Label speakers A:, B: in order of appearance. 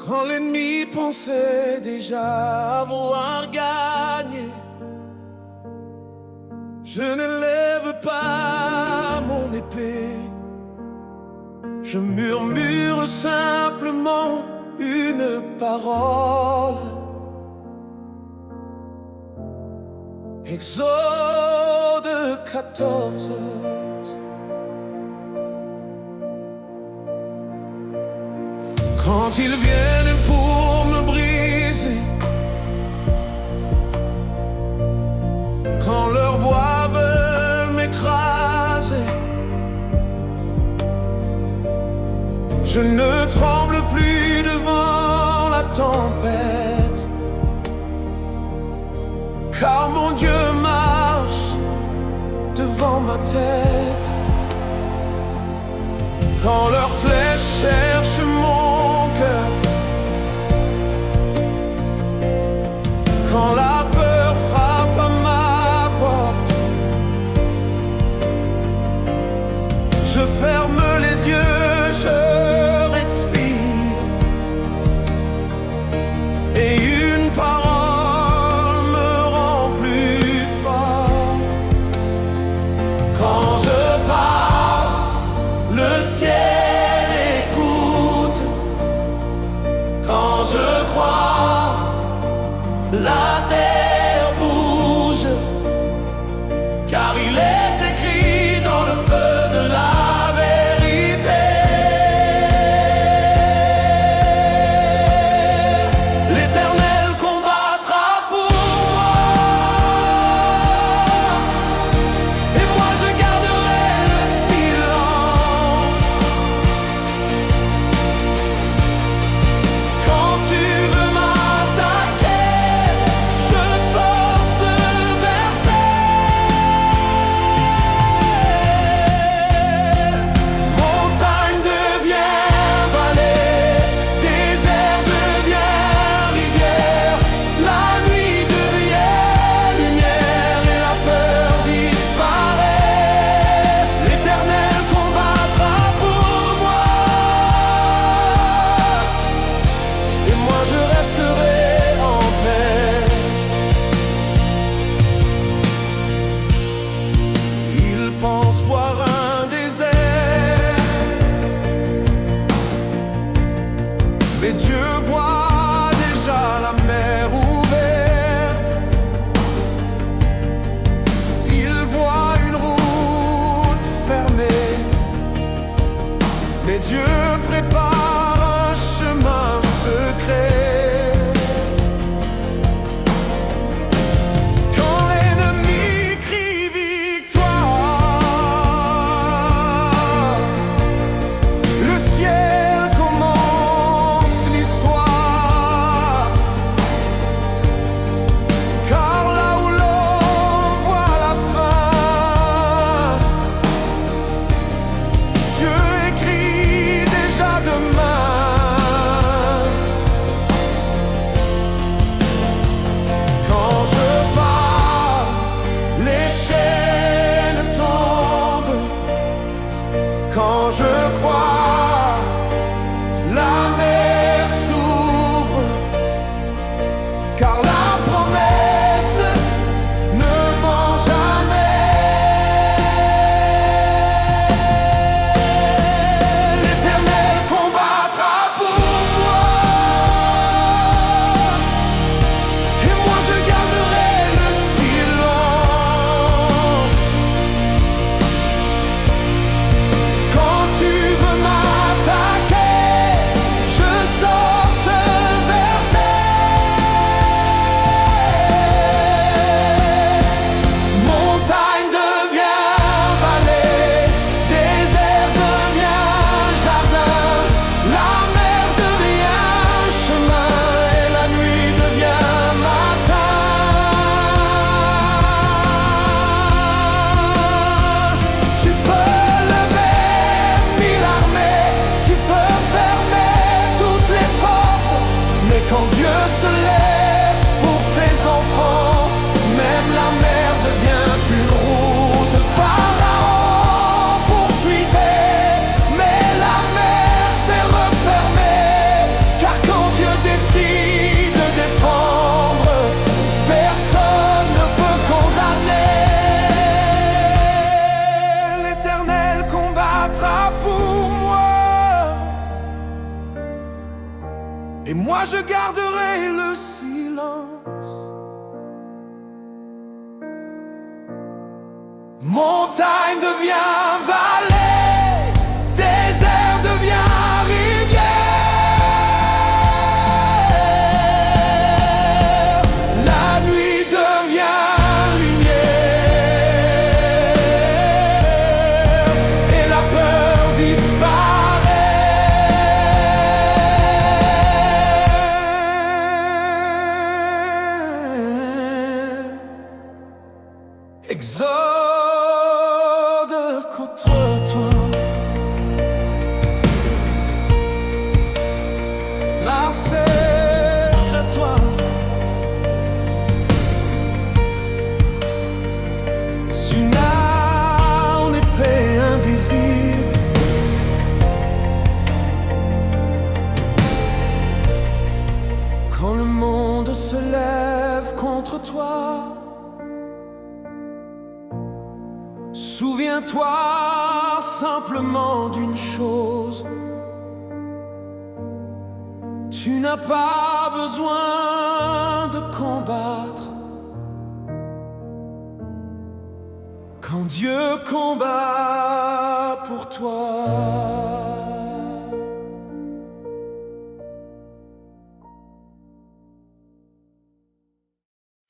A: Quand l'ennemi pensait déjà avoir gagné, je ne lève pas mon épée. Je murmure simplement une parole. Exode 14. Quand ils viennent pour me briser, quand leurs voix veulent m'écraser, je ne tremble plus devant la tempête, car mon Dieu marche devant ma tête. Quand leurs flèches cherchent mon cœur, quand la peur frappe à ma porte, je ferme les yeux, je respire, et une parole me rend plus fort. Quand je parle, le ciel écoute. Quand je crois, la terre bouge, car il est écrit dans le feu de la vérité. L'Éternel combattra pour moi, et moi je garderai le silence. Quand tu veux m'attaquer, je sors ce verset. Montagne devient vallée, désert devient rivière, la nuit devient lumière et la peur disparaît. L'Éternel combattra pour moi, et moi je resterai en paix. Ils pensent voir un désert, mais Dieu voit déjà la mer ouverte. Ils voient une route fermée, mais Dieu prépare un chemin secret. Quand l'ennemi crie victoire, le ciel commence l'histoire. Car là où l'on voit la fin, Dieu écrit déjà demain. Quand je parle, les chaînes tombent. Quand je crois, la mer s'ouvre, car la promesse ne ment jamais. L'Éternel combattra pour moi, et moi je garderai le silence. Quand tu veux m'attaquer, sera pour moi, et moi je garderai le silence. Montagne devient vallée, désert devient rivière, la nuit devient lumière, et la peur disparaît. Exode contre toi, la cercle à toi, Suna en épée invisible, quand le monde se lève contre toi, souviens-toi simplement d'une chose: tu n'as pas besoin de combattre quand Dieu combat pour toi.